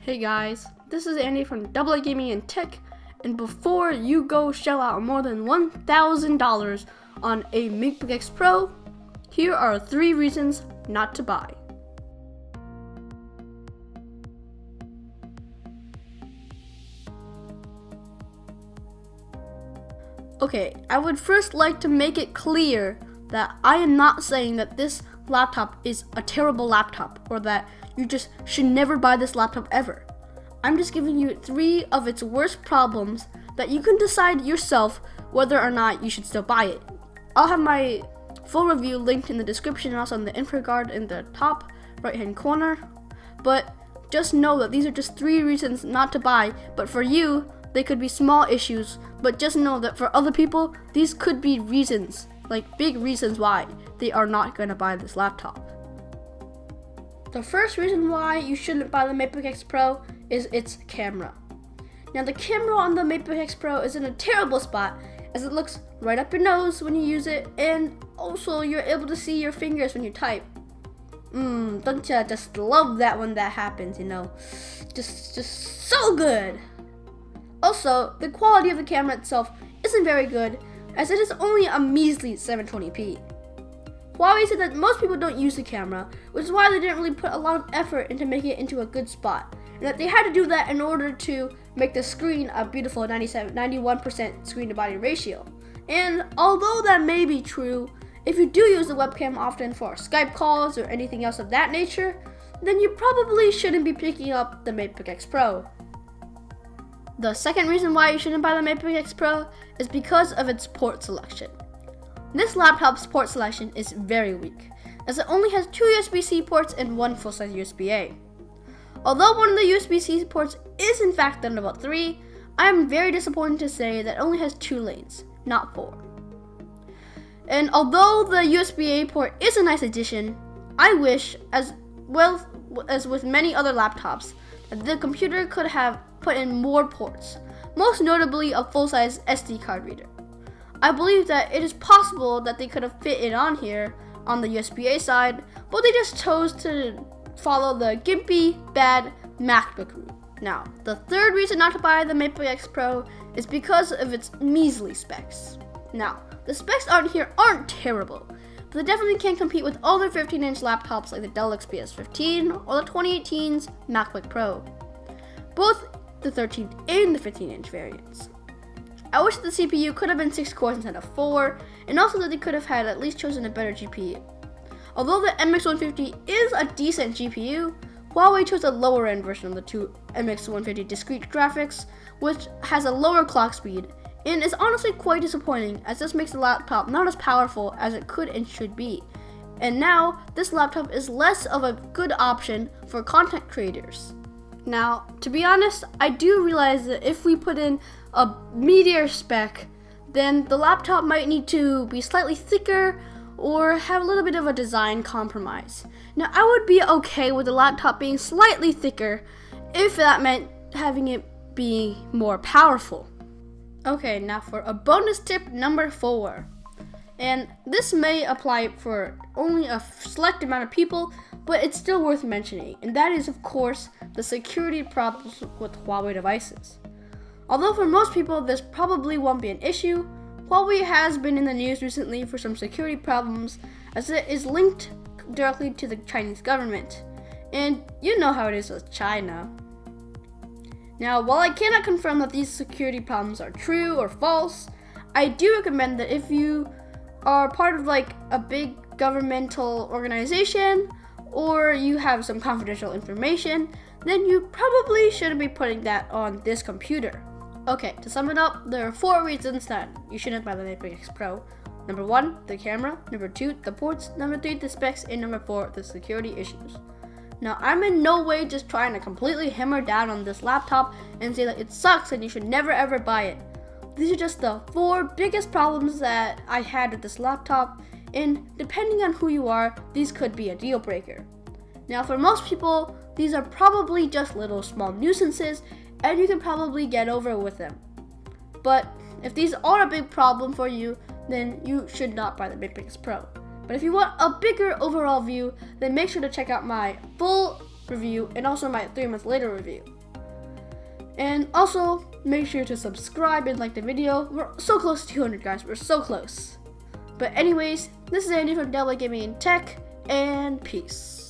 Hey guys, this is Andy from AA Gaming and Tech, and before you go shell out more than $1,000 on a Matebook X Pro, here are 3 reasons not to buy. Okay, I would first like to make it clear that I am not saying that this laptop is a terrible laptop or that you just should never buy this laptop ever. I'm just giving you 3 of its worst problems that you can decide yourself whether or not you should still buy it. I'll have my full review linked in the description and also in the info card in the top right hand corner. But just know that these are just 3 reasons not to buy, but for you, they could be small issues, but just know that for other people, these could be reasons, like big reasons why they are not going to buy this laptop. The first reason why you shouldn't buy the Matebook X Pro is its camera. Now the camera on the Matebook X Pro is in a terrible spot as it looks right up your nose when you use it, and also you're able to see your fingers when you type. Don't ya just love that when that happens, you know? Just so good. Also, the quality of the camera itself isn't very good as it is only a measly 720p. Huawei said that most people don't use the camera, which is why they didn't really put a lot of effort into making it into a good spot, and that they had to do that in order to make the screen a beautiful 91% screen to body ratio. And although that may be true, if you do use the webcam often for Skype calls or anything else of that nature, then you probably shouldn't be picking up the Matebook X Pro. The second reason why you shouldn't buy the Matebook X Pro is because of its port selection. This laptop's port selection is very weak, as it only has 2 USB-C ports and 1 full-size USB-A. Although one of the USB-C ports is in fact Thunderbolt 3, I am very disappointed to say that it only has 2 lanes, not 4. And although the USB-A port is a nice addition, I wish, as well as with many other laptops, that the computer could have put in more ports, most notably a full-size SD card reader. I believe that it is possible that they could have fit it on here on the USB-A side, but they just chose to follow the gimpy, bad MacBook route. Now, the third reason not to buy the Matebook X Pro is because of its measly specs. Now, the specs on here aren't terrible, but they definitely can't compete with other 15-inch laptops like the Dell XPS 15 or the 2018's MacBook Pro, both the 13 and the 15-inch variants. I wish that the CPU could have been 6 cores instead of 4, and also that they could have had at least chosen a better GPU. Although the MX150 is a decent GPU, Huawei chose a lower end version of the 2 MX150 discrete graphics, which has a lower clock speed, and is honestly quite disappointing as this makes the laptop not as powerful as it could and should be. And now, this laptop is less of a good option for content creators. Now, to be honest, I do realize that if we put in a meteor spec, then the laptop might need to be slightly thicker or have a little bit of a design compromise. Now, I would be okay with the laptop being slightly thicker if that meant having it be more powerful. Okay, now for a bonus tip number 4. And this may apply for only a select amount of people, but it's still worth mentioning, and that is, of course, the security problems with Huawei devices. Although for most people this probably won't be an issue, Huawei has been in the news recently for some security problems as it is linked directly to the Chinese government. And you know how it is with China. Now, while I cannot confirm that these security problems are true or false, I do recommend that if you are part of like a big governmental organization or you have some confidential information, then you probably shouldn't be putting that on this computer. Okay, to sum it up, there are 4 reasons that you shouldn't buy the Matebook X Pro. Number 1, the camera. Number 2, the ports. Number 3, the specs. And number 4, the security issues. Now, I'm in no way just trying to completely hammer down on this laptop and say that it sucks and you should never ever buy it. These are just the 4 biggest problems that I had with this laptop, and depending on who you are, these could be a deal breaker. Now, for most people, these are probably just little small nuisances, and you can probably get over with them. But if these are a big problem for you, then you should not buy the Matebook X Pro. But if you want a bigger overall view, then make sure to check out my full review and also my 3 months later review. And also, make sure to subscribe and like the video. We're so close to 200, guys. We're so close. But anyways, this is Andy from Daily Gaming and Tech, and peace.